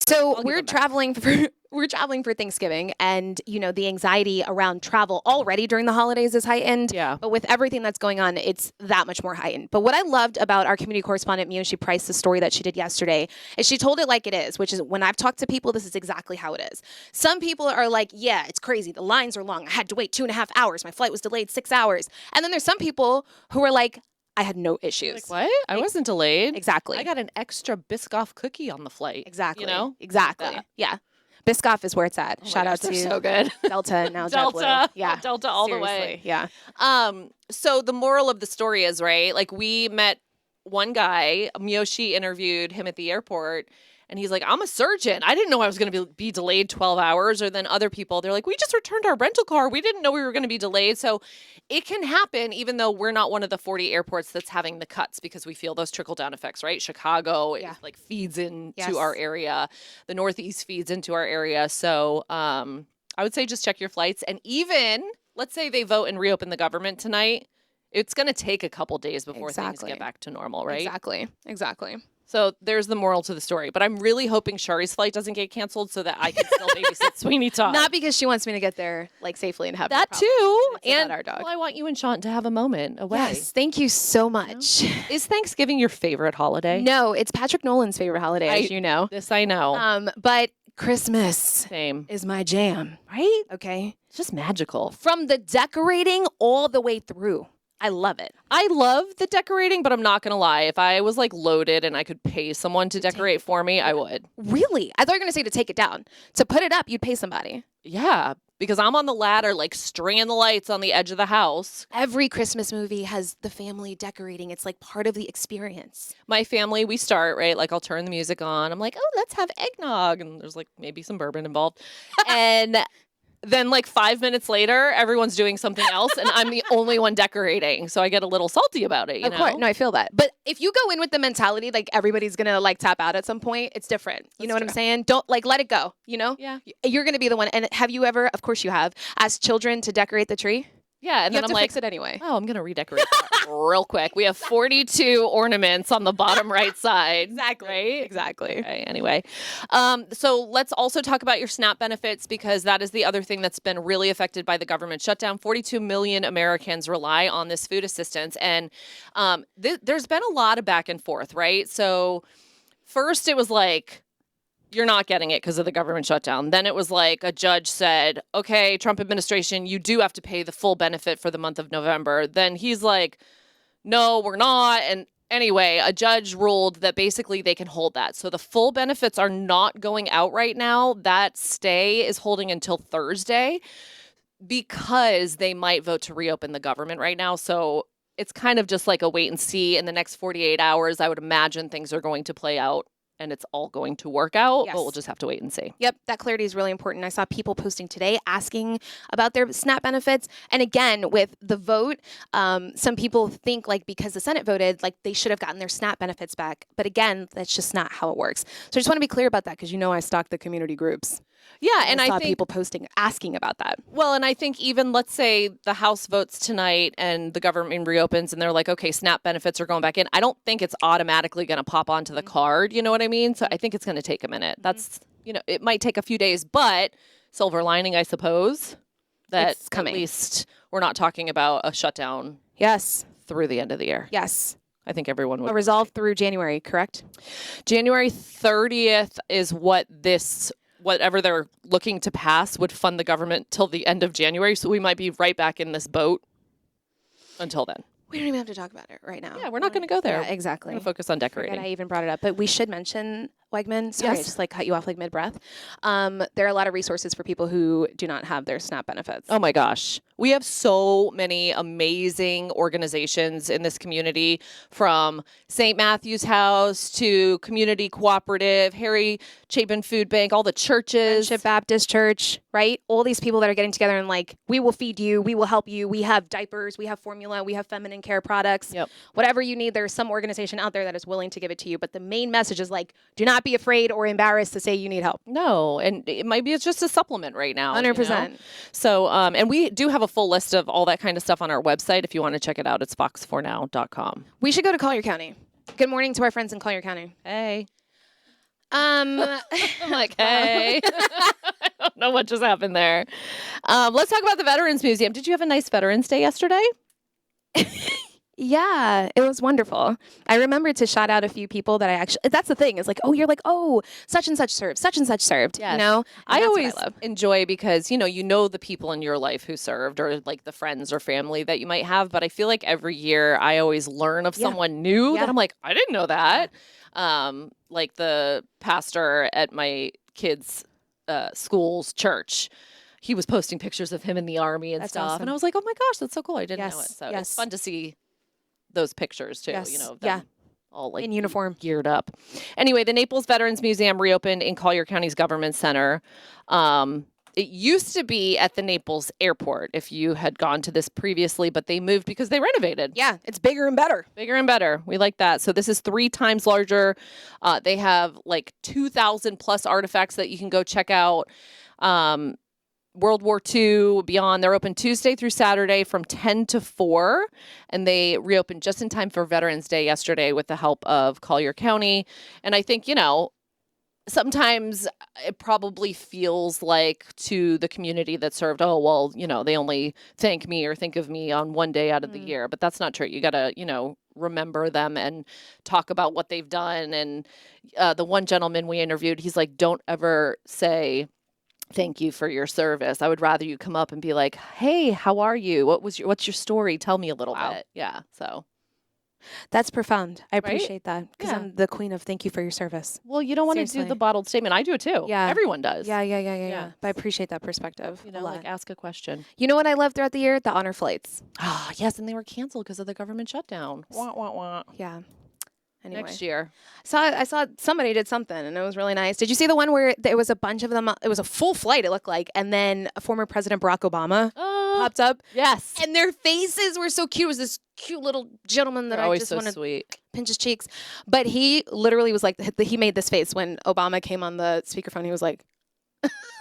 So we're traveling for Thanksgiving, and the anxiety around travel already during the holidays is heightened. Yeah. But with everything that's going on, it's that much more heightened. But what I loved about our community correspondent Miyoshi Price, the story that she did yesterday, is she told it like it is, which is when I've talked to people, this is exactly how it is. Some people are like, yeah, it's crazy. The lines are long. I had to wait 2.5 hours. My flight was delayed 6 hours. And then there's some people who are like, I had no issues. Like, what? I wasn't delayed. Exactly. I got an extra Biscoff cookie on the flight. Exactly. Exactly. Like yeah. Biscoff is where it's at. Shout out to so good. Delta, now Delta. JetBlue. Yeah. Delta all Seriously. the way. Yeah. So the moral of the story is, right, like we met one guy, Miyoshi interviewed him at the airport, and he's like, I'm a surgeon. I didn't know I was going to be delayed 12 hours. Or then other people, they're like, we just returned our rental car. We didn't know we were going to be delayed. So it can happen, even though we're not one of the 40 airports that's having the cuts, because we feel those trickle-down effects, right? Chicago, it feeds into our area. The Northeast feeds into our area. So I would say just check your flights. And even, let's say they vote and reopen the government tonight, it's going to take a couple days before things get back to normal, right? Exactly. So there's the moral to the story. But I'm really hoping Shari's flight doesn't get canceled so that I can still babysit Sweeney Todd. Not because she wants me to get there safely and have that no too. And our dog. Well, I want you and Sean to have a moment away. Yes, thank you so much. Is Thanksgiving your favorite holiday? No, it's Patrick Nolan's favorite holiday, as you know. This I know. But Christmas Same. is my jam. Right? Okay. It's just magical. From the decorating all the way through. I love it. I love the decorating, but I'm not going to lie. If I was loaded and I could pay someone to decorate for me, I would. Really? I thought you were going to say to take it down. To put it up, you'd pay somebody. Yeah, because I'm on the ladder, stringing the lights on the edge of the house. Every Christmas movie has the family decorating. It's part of the experience. My family, we start, right? I'll turn the music on. I'm like, oh, let's have eggnog. And there's maybe some bourbon involved. And then 5 minutes later, everyone's doing something else, and I'm the only one decorating. So I get a little salty about it, you know? Of course. No, I feel that. But if you go in with the mentality, everybody's going to, tap out at some point, it's different. You know what I'm saying? Don't, let it go, Yeah. You're going to be the one. And have you ever, of course you have, asked children to decorate the tree? Yeah, and you then have I'm to fix it anyway. Oh, I'm going to redecorate that real quick. We have 42 ornaments on the bottom right side. Exactly. Right? Exactly. Okay, anyway. So let's also talk about your SNAP benefits, because that is the other thing that's been really affected by the government shutdown. 42 million Americans rely on this food assistance. And there's been a lot of back and forth, right? So first it was you're not getting it because of the government shutdown. Then it was a judge said, okay, Trump administration, you do have to pay the full benefit for the month of November. Then he's like, no, we're not. And anyway, a judge ruled that basically they can hold that. So the full benefits are not going out right now. That stay is holding until Thursday because they might vote to reopen the government right now. So it's kind of just a wait and see. In the next 48 hours, I would imagine things are going to play out and it's all going to work out, but we'll just have to wait and see. Yep, that clarity is really important. I saw people posting today asking about their SNAP benefits. And again, with the vote, some people think because the Senate voted, they should have gotten their SNAP benefits back. But again, that's just not how it works. So I just want to be clear about that, because I stalk the community groups. Yeah, and I saw people asking about that. Well, and I think even, let's say the House votes tonight and the government reopens and they're like, okay, SNAP benefits are going back in. I don't think it's automatically going to pop onto the card. You know what I mean? So I think it's going to take a minute. That's, it might take a few days, but silver lining, I suppose, that it's coming. At least we're not talking about a shutdown. Yes. Through the end of the year. Yes. I think everyone would. A resolve through January, correct? January 30th is whatever they're looking to pass would fund the government till the end of January. So we might be right back in this boat until then. We don't even have to talk about it right now. Yeah, we're not going to go there. Yeah, exactly. We're going to focus on decorating. Forget I even brought it up. But we should mention, Wegman, sorry, Yes. I just cut you off mid-breath. There are a lot of resources for people who do not have their SNAP benefits. Oh my gosh. We have so many amazing organizations in this community, from St. Matthew's House to Community Cooperative, Harry Chapin Food Bank, all the churches. Friendship Baptist Church, right? All these people that are getting together and we will feed you, we will help you, we have diapers, we have formula, we have feminine care products. Yep. Whatever you need, there's some organization out there that is willing to give it to you. But the main message is do not be afraid or embarrassed to say you need help. No, and it might be just a supplement right now. 100%. So, and we do have a full list of all that kind of stuff on our website. If you want to check it out, it's fox4now.com. We should go to Collier County. Good morning to our friends in Collier County. Hey. I'm like, hey, I don't know what just happened there. Let's talk about the Veterans Museum. Did you have a nice Veterans Day yesterday? Yeah, it was wonderful. I remembered to shout out a few people that I actually, that's the thing, is like, oh, you're like, oh, such and such served, such and such served, Yes. you know? And I that's what always love. enjoy because, you know the people in your life who served or like the friends or family that you might have. But I feel like every year I always learn of Yeah. someone new Yeah. that I'm like, I didn't know that. Like the pastor at my kids' school's church. He was posting pictures of him in the army and That's stuff. awesome. And I was like, oh my gosh, that's so cool. I didn't know it. Yes, So it's yes. fun to see those pictures too, Yes, of yeah. them all like In uniform. geared up. Anyway, the Naples Veterans Museum reopened in Collier County's Government Center. It used to be at the Naples airport if you had gone to this previously, but they moved because they renovated. Yeah, it's bigger and better. Bigger and better. We like that. So this is 3 times larger. They have like 2,000 plus artifacts that you can go check out. World War II, beyond. They're open Tuesday through Saturday from 10 to 4, and they reopened just in time for Veterans Day yesterday with the help of Collier County. And I think, sometimes it probably feels like to the community that served, oh, well, they only thank me or think of me on one day out of the year. But that's not true. You got to, remember them and talk about what they've done. And the one gentleman we interviewed, he's like, don't ever say, thank you for your service. I would rather you come up and be like, hey, how are you? What's your story? Tell me a little Wow. bit. Yeah. So, That's profound. I Right? appreciate that because Yeah. I'm the queen of thank you for your service. well, you don't want to do Seriously. the bottled statement. I do it too. Yeah. Everyone does. Yeah. But I appreciate that perspective a lot. like ask a question. You know what I love throughout the year? The honor flights. Ah, yes. And they were canceled because of the government shutdown. Wah, wah, wah. Yeah. Anyway. Next year. I saw somebody did something and it was really nice. Did you see the one where there was a bunch of them? It was a full flight, it looked like. And then former President Barack Obama popped up. Yes. And their faces were so cute. It was this cute little gentleman that They're I always just so want to sweet. pinch his cheeks. But he literally was like, he made this face when Obama came on the speakerphone. He was like,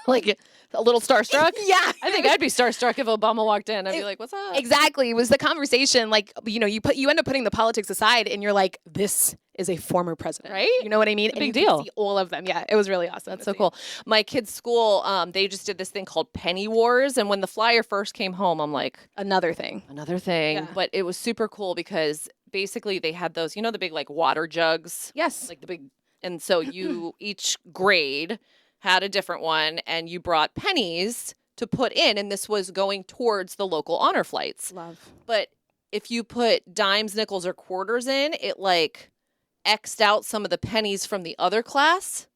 Like a little starstruck. yeah. I think I'd be starstruck if Obama walked in. I'd be like, what's up? Exactly. It was the conversation. Like, you end up putting the politics aside and you're like, this is a former president. Right? You know what I mean? It's a And big you can deal. see all of them. Yeah. It was really awesome. That's to so see. cool. My kids' school, they just did this thing called Penny Wars. And when the flyer first came home, I'm like, Another thing. another thing. Yeah. But it was super cool because basically they had those, the big like water jugs, Yes. like the big. And so you, each grade had a different one and you brought pennies to put in. And this was going towards the local honor flights. Love. But if you put dimes, nickels, or quarters in, it like X'd out some of the pennies from the other class.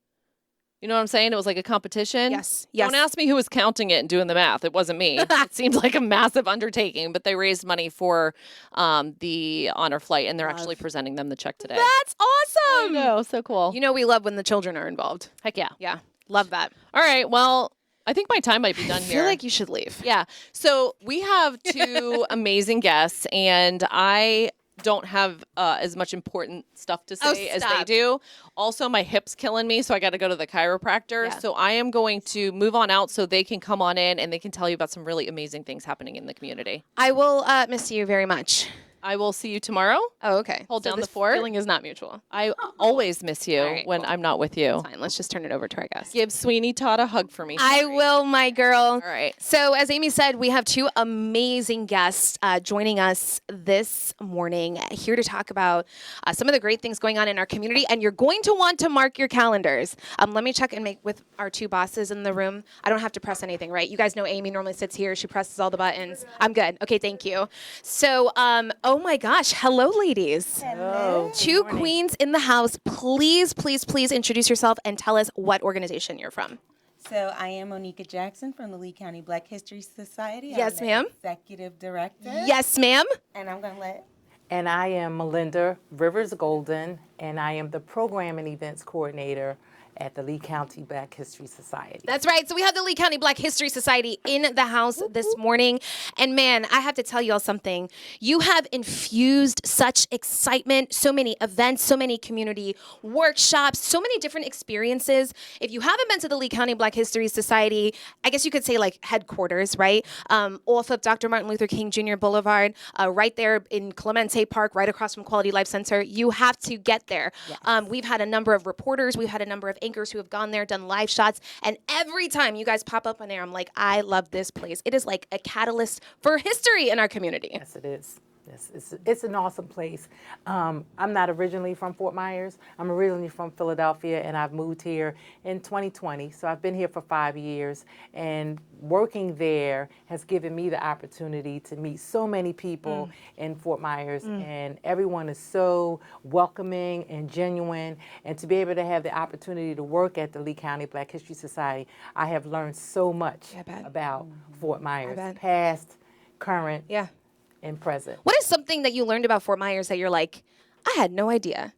You know what I'm saying? It was like a competition. Yes. Don't ask me who was counting it and doing the math. It wasn't me. It seemed like a massive undertaking, but they raised money for the honor flight, and they're actually presenting them the check today. That's awesome. No, so cool. We love when the children are involved. Heck yeah. Yeah. Love that. All right. Well, I think my time might be done I here. feel like you should leave. Yeah. So we have 2 amazing guests, and I don't have as much important stuff to say as they stop. do. Also, my hip's killing me, so I got to go to the chiropractor. Yeah. So I am going to move on out so they can come on in and they can tell you about some really amazing things happening in the community. I will miss you very much. I will see you tomorrow. Oh, okay. Hold down this the fort. feeling is not mutual. I always miss you All right, when cool. I'm not with you. Fine. Let's just turn it over to our guest. Give Sweeney Todd a hug for me. I Sorry. will, my girl. All right. So, as Amy said, we have 2 amazing guests joining us this morning here to talk about some of the great things going on in our community. And you're going to want to mark your calendars. Let me check and make with our 2 bosses in the room. I don't have to press anything, right? You guys know Amy normally sits here. She presses all the buttons. I'm good. Okay, thank you. So, oh my gosh. Hello, ladies. Hello. 2 queens in the house. Please introduce yourself and tell us what organization you're from. So I am Monica Jackson from the Lee County Black History Society. Yes, I'm the ma'am. Executive Director. Yes, ma'am. And I'm going to let... And I am Melinda Rivers Golden, and I am the Program and Events Coordinator at the Lee County Black History Society. That's right. So we have the Lee County Black History Society in the house this morning. And man, I have to tell y'all something. You have infused such excitement, so many events, so many community workshops, so many different experiences. If you haven't been to the Lee County Black History Society, I guess you could say like headquarters, right? Off of Dr. Martin Luther King Jr. Boulevard, right there in Clemente Park, right across from Quality Life Center. You have to get there. Yes. We've had a number of reporters. We've had a number of anchors who have gone there, done live shots, and every time you guys pop up on there, I'm like, I love this place. It is like a catalyst for history in our community. Yes, it is. Yes, it's an awesome place. I'm not originally from Fort Myers. I'm originally from Philadelphia, and I've moved here in 2020. So I've been here for 5 years, and working there has given me the opportunity to meet so many people in Fort Myers, and everyone is so welcoming and genuine. And to be able to have the opportunity to work at the Lee County Black History Society, I have learned so much I bet. about Fort Myers, bet. past, current, Yeah. and present. What is something that you learned about Fort Myers that you're like, I had no idea?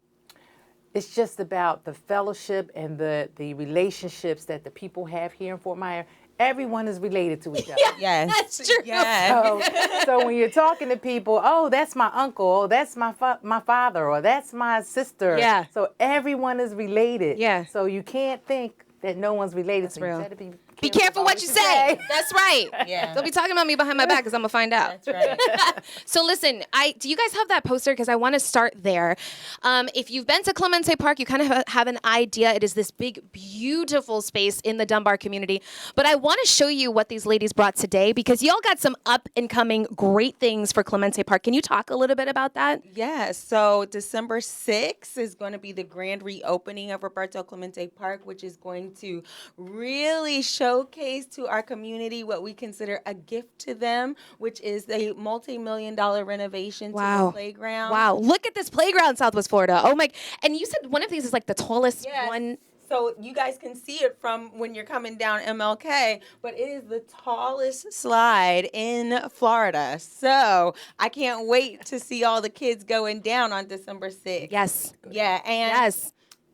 It's just about the fellowship and the relationships that the people have here in Fort Myers. Everyone is related to each other. Yes. That's true. Yes. So when you're talking to people, oh, that's my uncle, oh, that's my father, or that's my sister. Yeah. So everyone is related. Yeah. So you can't think that no one's related. That's so you real. better Be careful what you say. That's right. Yeah. Don't be talking about me behind my back because I'm gonna find out. That's right. So listen, do you guys have that poster? Because I want to start there. If you've been to Clemente Park, you kind of have an idea. It is this big, beautiful space in the Dunbar community. But I want to show you what these ladies brought today because y'all got some up and coming great things for Clemente Park. Can you talk a little bit about that? Yes, so December 6th is going to be the grand reopening of Roberto Clemente Park, which is going to really showcase to our community what we consider a gift to them, which is a multi-million-dollar renovation to the playground. Wow. Look at this playground in Southwest Florida. Oh my. And you said one of these is like the tallest Yes. one. So you guys can see it from when you're coming down MLK, but it is the tallest slide in Florida. So I can't wait to see all the kids going down on December 6th. Yes. Yeah, and Yes.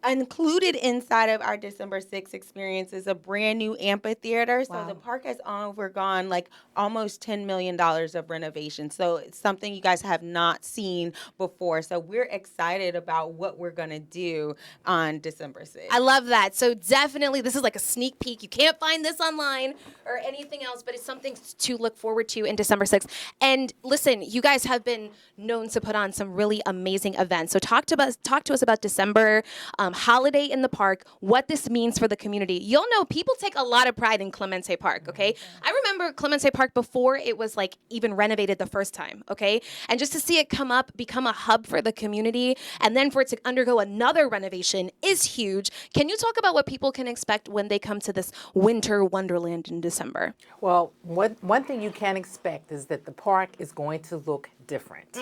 included inside of our December 6th experience is a brand new amphitheater. So Wow. the park has undergone like almost $10 million of renovation. So it's something you guys have not seen before. So we're excited about what we're going to do on December 6th. I love that. So definitely, this is like a sneak peek. You can't find this online or anything else, but it's something to look forward to in December 6th. And listen, you guys have been known to put on some really amazing events. So talk to us about December holiday in the park, what this means for the community. You'll know people take a lot of pride in Clemente Park, okay? I remember Clemente Park before it was like even renovated the first time, okay? And just to see it come up, become a hub for the community, and then for it to undergo another renovation is huge. Can you talk about what people can expect when they come to this winter wonderland in December? Well, one thing you can expect is that the park is going to look different.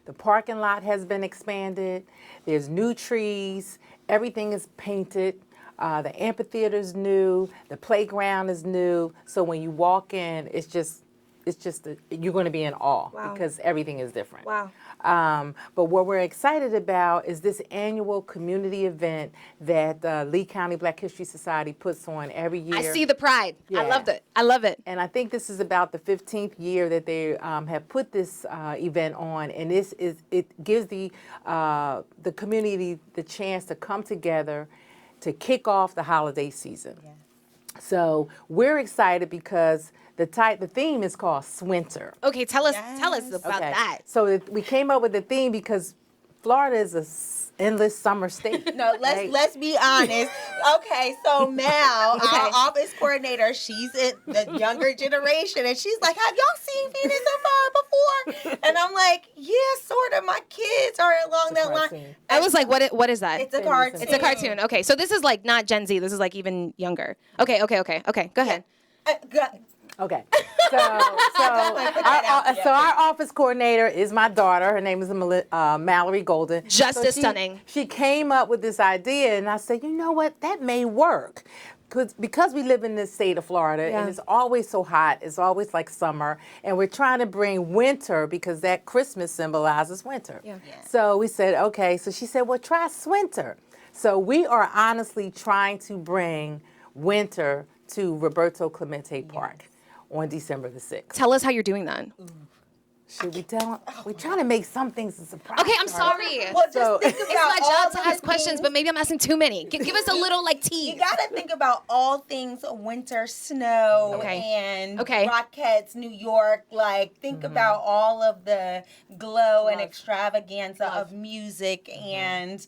The parking lot has been expanded. There's new trees. Everything is painted. The amphitheater is new. The playground is new. So when you walk in, you're going to be in awe because everything is different. Wow. But what we're excited about is this annual community event that Lee County Black History Society puts on every year. I see the pride. I Yeah. loved it. I love it. And I think this is about the 15th year that they have put this event on, and it gives the community the chance to come together to kick off the holiday season. Yeah. So we're excited because the theme is called Swinter. Okay, tell us Yes. about Okay. that. So we came up with the theme because Florida is a endless summer state. No, let's be honest. Okay, so Mal, our office coordinator, she's in the younger generation, and she's like, "Have y'all seen Venus and Fire before?" And I'm like, "Yeah, sort of. My kids are along that line." cartoon. I was like, what is that? It's a cartoon. It's a cartoon. Okay, so this is like not Gen Z. This is like even younger. Okay. Go ahead. Okay. So our office coordinator is my daughter. Her name is Mallory Golden. Just as stunning. She came up with this idea, and I said, you know what? That may work. Because we live in this state of Florida, and it's always so hot. It's always like summer, and we're trying to bring winter because that Christmas symbolizes winter. Yeah. So we said, okay. So she said, well, try Swinter. So we are honestly trying to bring winter to Roberto Clemente Park on December the 6th. Tell us how you're doing that. Should we tell them? We're trying to make some things a surprise. Okay, I'm sorry. Well, just So- think It's about my all job to the ask questions, things- but maybe I'm asking too many. Give us a little like tease. You gotta think about all things winter, snow, Okay. and Okay. Rockettes, New York. Like, think about all of the glow and extravaganza of music and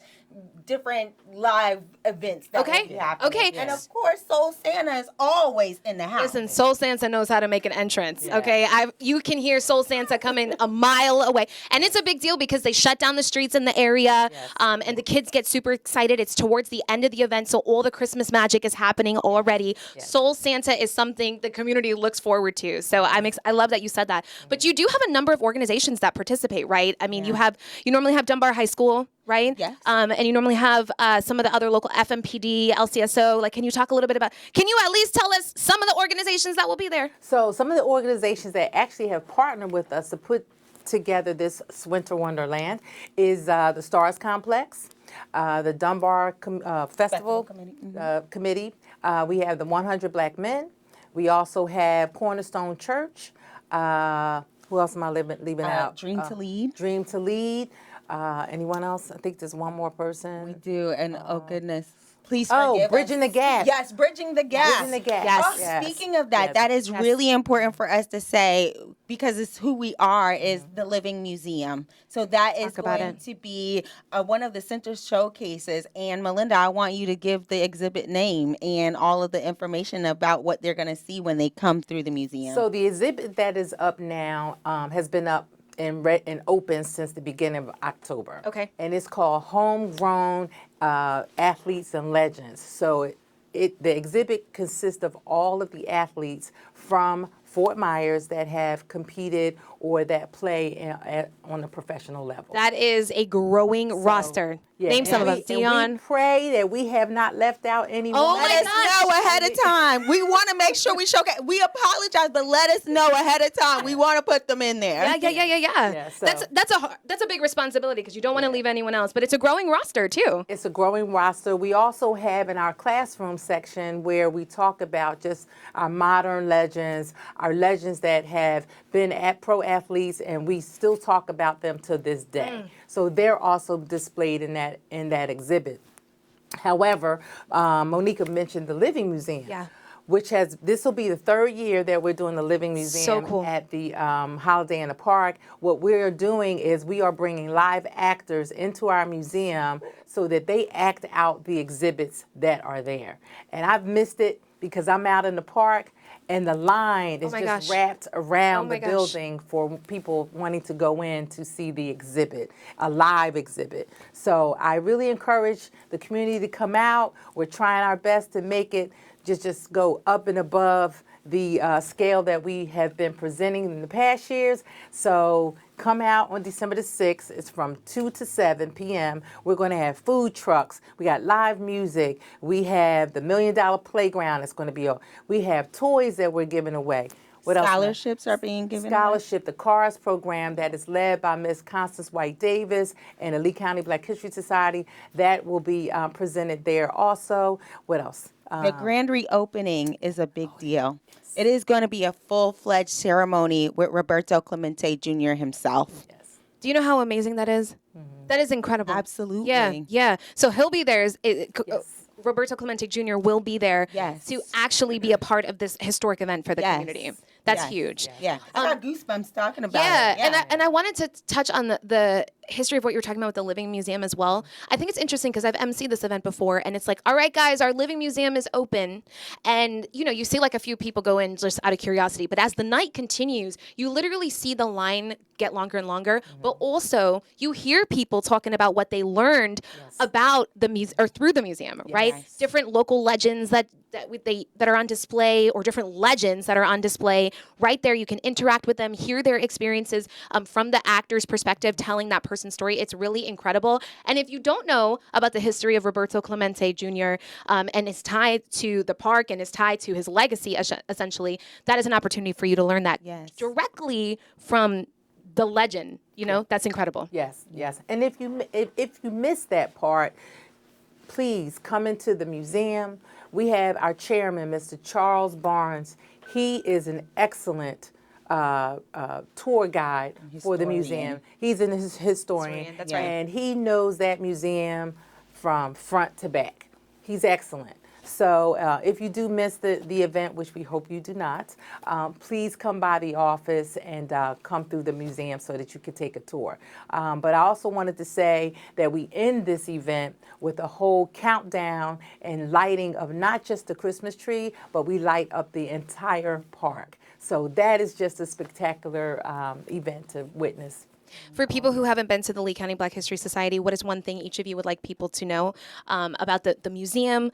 different live events that will be happening. Okay. And of course, Soul Santa is always in the house. Listen, Soul Santa knows how to make an entrance. Yeah. Okay, you can hear Soul Santa coming a mile away, and it's a big deal because they shut down the streets in the area, Yes. and the kids get super excited. It's towards the end of the event, so all the Christmas magic is happening already. Yes. Soul Santa is something the community looks forward to. So I love that you said that. But you do have a number of organizations that participate, right? I mean, you normally have Dunbar High School, right? Yes. And you normally have some of the other local FMPD, LCSO. Like, can you talk a little bit about? Can you at least tell us some of the organizations that will be there? So some of the organizations that actually have partnered with us to put together this Winter Wonderland is the Stars Complex, the Dunbar Festival Committee. We have the 100 Black Men. We also have Cornerstone Church. Who else am I leaving out? Dream to Lead. Dream to Lead. Anyone else? I think there's one more person. We do, and oh goodness. Please forgive us. Bridging the Gap. Yes, Bridging the Gap. Bridging the Gap. Yes. Oh, Yes. Speaking of that, Yes. that is really important for us to say because it's who we are is the Living Museum. So that is about going it. to be one of the center showcases. And Melinda, I want you to give the exhibit name and all of the information about what they're going to see when they come through the museum. So the exhibit that is up now has been up and open since the beginning of October. Okay. And it's called Homegrown Athletes and Legends. So the exhibit consists of all of the athletes from Fort Myers that have competed or that play on a professional level. That is a growing roster. Yeah, Name some of them. and Dion. we pray that we have not left out anyone. Oh my let us gosh. know ahead of time. We want to make sure we showcase. We apologize, but let us know ahead of time. We want to put them in there. Yeah. Yeah, so- That's a big responsibility because you don't want to leave anyone else. But it's a growing roster too. It's a growing roster. We also have in our classroom section where we talk about just our modern legends, our legends that have been pro athletes, and we still talk about them to this day. So they're also displayed in that exhibit. However, Monica mentioned the Living Museum. Yeah. Which this will be the third year that we're doing the Living Museum cool. at the Holiday in the Park. What we're doing is we are bringing live actors into our museum so that they act out the exhibits that are there. And I've missed it because I'm out in the park and the line is my just gosh. wrapped around Oh my the gosh. building for people wanting to go in to see the exhibit, a live exhibit. So I really encourage the community to come out. We're trying our best to make it just go up and above the scale that we have been presenting in the past years. So come out on December the 6th. It's from 2 to 7 p.m. We're going to have food trucks. We got live music. We have the $1 Million Playground that's going to be. We have toys that we're giving away. What else? Scholarships are being given. Scholarship, the CARS program that is led by Miss Constance White Davis and the Lee County Black History Society. That will be presented there also. What else? The grand reopening is a big deal. It is going to be a full-fledged ceremony with Roberto Clemente Jr. himself. Yes. Do you know how amazing that is? That is incredible. Absolutely. Yeah. So he'll be there. Roberto Clemente Jr. will be there Yes. to actually be a part of this historic event for the Yes. community. That's Yes. huge. Yeah. I got goosebumps talking about Yeah, it. and I wanted to touch on the history of what you were talking about with the Living Museum as well. I think it's interesting because I've emceed this event before, and it's like, all right, guys, our Living Museum is open, and you see like a few people go in just out of curiosity, but as the night continues, you literally see the line get longer and longer, but also you hear people talking about what they learned about the museum or through the museum, right? Yes. Different local legends that are on display, or different legends that are on display. Right there, you can interact with them, hear their experiences from the actor's perspective, telling that person's story. It's really incredible. And if you don't know about the history of Roberto Clemente Jr. And is tied to the park and is tied to his legacy, essentially, that is an opportunity for you to learn that Yes. directly from the legend. That's incredible. Yes. And if you missed that part, please come into the museum. We have our chairman, Mr. Charles Barnes. He is an excellent tour guide for the museum. He's an historian. That's right. And he knows that museum from front to back. He's excellent. So if you do miss the event, which we hope you do not, please come by the office and come through the museum so that you can take a tour. But I also wanted to say that we end this event with a whole countdown and lighting of not just the Christmas tree, but we light up the entire park. So that is just a spectacular event to witness. For people who haven't been to the Lee County Black History Society, what is one thing each of you would like people to know about the museum,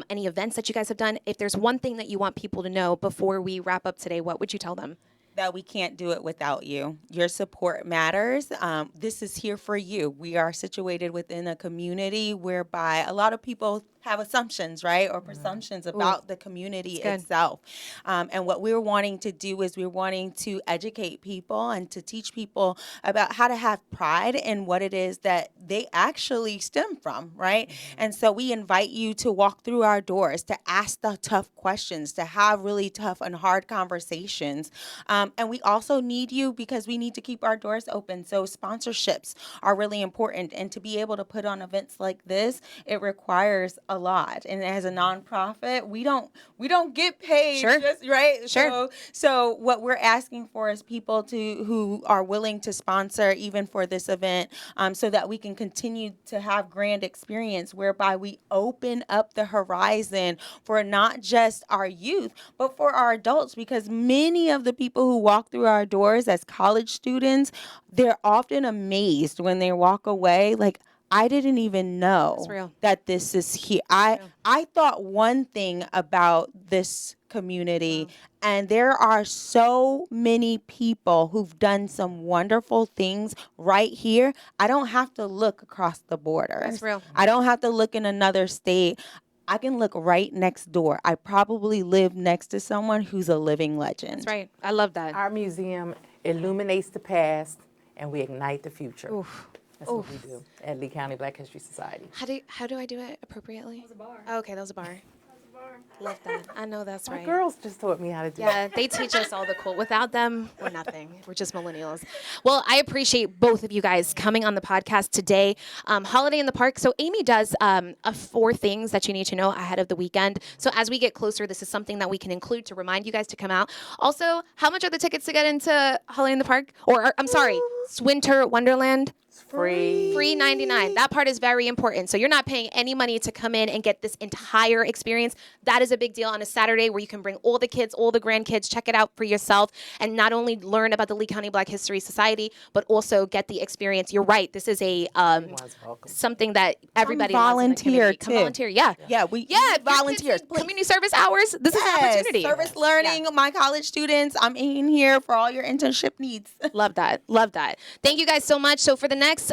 any events that you guys have done? If there's one thing that you want people to know before we wrap up today, what would you tell them? That we can't do it without you. Your support matters. This is here for you. We are situated within a community whereby a lot of people have assumptions, right, or presumptions about the community itself. And what we're wanting to do is we're wanting to educate people and to teach people about how to have pride in what it is that they actually stem from, right? And so we invite you to walk through our doors, to ask the tough questions, to have really tough and hard conversations. And we also need you because we need to keep our doors open. So sponsorships are really important. And to be able to put on events like this, it requires a lot. And as a nonprofit, we don't get paid, Sure. just, right? Sure. So what we're asking for is people who are willing to sponsor even for this event, so that we can continue to have grand experience whereby we open up the horizon for not just our youth, but for our adults, because many of the people who walk through our doors as college students, they're often amazed when they walk away like, I didn't even That's know real. that this is here. I thought one thing about this community, and there are so many people who've done some wonderful things right here. I don't have to look across the border. That's real. I don't have to look in another state. I can look right next door. I probably live next to someone who's a living legend. That's right. I love that. Our museum illuminates the past and we ignite the future. Oof. That's what we do at Lee County Black History Society. How do I do it appropriately? That was a bar. Oh, okay, that was a bar. Love that. I know that's My right. girls just taught me how to do it. Yeah, they teach us all the cool. Without them, we're nothing. We're just millennials. Well, I appreciate both of you guys coming on the podcast today. Holiday in the Park. So Amy does 4 things that you need to know ahead of the weekend. So as we get closer, this is something that we can include to remind you guys to come out. Also, how much are the tickets to get into Holiday in the Park? Or I'm sorry, Winter Wonderland? It's free. Free 99. That part is very important. So you're not paying any money to come in and get this entire experience. That is a big deal on a Saturday where you can bring all the kids, all the grandkids, check it out for yourself, and not only learn about the Lee County Black History Society, but also get the experience. You're right. This is a Everyone's welcome. something that everybody volunteer, wants in the community. Come too. volunteer. Yeah. Yeah, we Yeah, need if your kids volunteers. need community service hours. This is an opportunity. Service learning, my college students. I'm in here for all your internship needs. Love that. Love that. Thank you guys so much. So for the next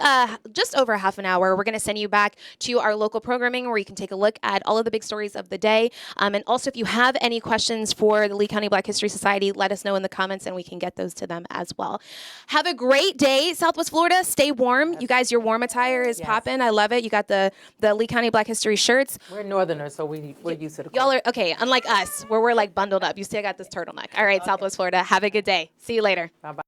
just over half an hour, we're going to send you back to our local programming where you can take a look at all of the big stories of the day. And also, if you have any questions for the Lee County Black History Society, let us know in the comments and we can get those to them as well. Have a great day, Southwest Florida. Stay warm. You guys, your warm attire is popping. I love it. You got the Lee County Black History shirts. We're Northerners, so we're used to the Y'all are, okay, unlike us, where we're like bundled up. You still got this turtleneck. All right, Southwest Florida. Have a good day. See you later. Bye-bye.